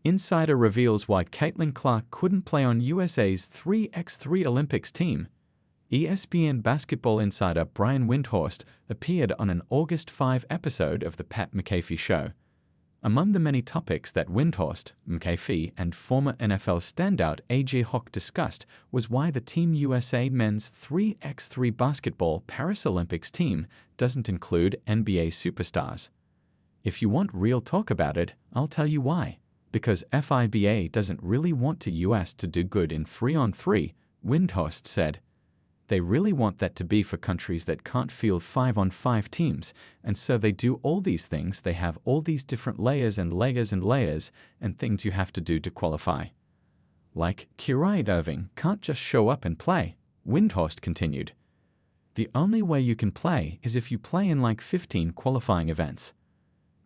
Insider reveals why Caitlin Clark couldn't play on USA's 3x3 Olympics team. ESPN basketball insider Brian Windhorst appeared on an August 5 episode of The Pat McAfee Show. Among the many topics that Windhorst, McAfee, and former NFL standout A.J. Hawk discussed was why the Team USA men's 3x3 basketball Paris Olympics team doesn't include NBA superstars. If you want real talk about it, I'll tell you why. Because FIBA doesn't really want the US to do good in 3-on-3, Windhorst said. They really want that to be for countries that can't field 5-on-5 teams, and so they do all these things. They have all these different layers and layers and layers and things you have to do to qualify. Like, Kyrie Irving can't just show up and play, Windhorst continued. The only way you can play is if you play in like 15 qualifying events.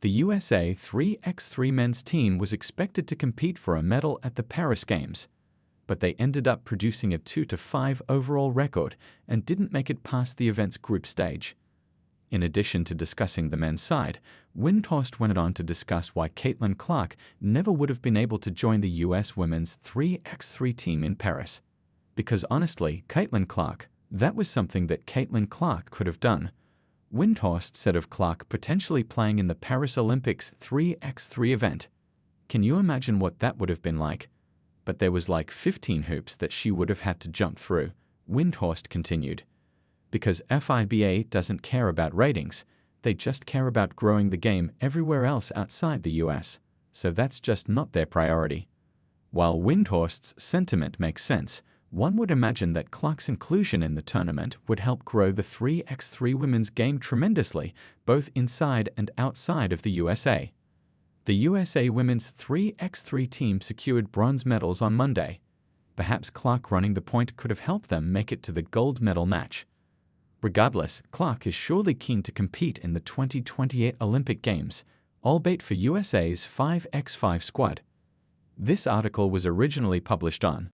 The USA 3x3 men's team was expected to compete for a medal at the Paris Games, but they ended up producing a 2-5 overall record and didn't make it past the event's group stage. In addition to discussing the men's side, Windhorst went on to discuss why Caitlin Clark never would have been able to join the US women's 3x3 team in Paris. Because honestly, Caitlin Clark, that was something that Caitlin Clark could have done. Windhorst said of Clark potentially playing in the Paris Olympics 3x3 event. Can you imagine what that would have been like? But there was like 15 hoops that she would have had to jump through, Windhorst continued. Because FIBA doesn't care about ratings, they just care about growing the game everywhere else outside the US, so that's just not their priority. While Windhorst's sentiment makes sense, one would imagine that Clark's inclusion in the tournament would help grow the 3x3 women's game tremendously, both inside and outside of the USA. The USA women's 3x3 team secured bronze medals on Monday. Perhaps Clark running the point could have helped them make it to the gold medal match. Regardless, Clark is surely keen to compete in the 2028 Olympic Games, albeit for USA's 5x5 squad. This article was originally published on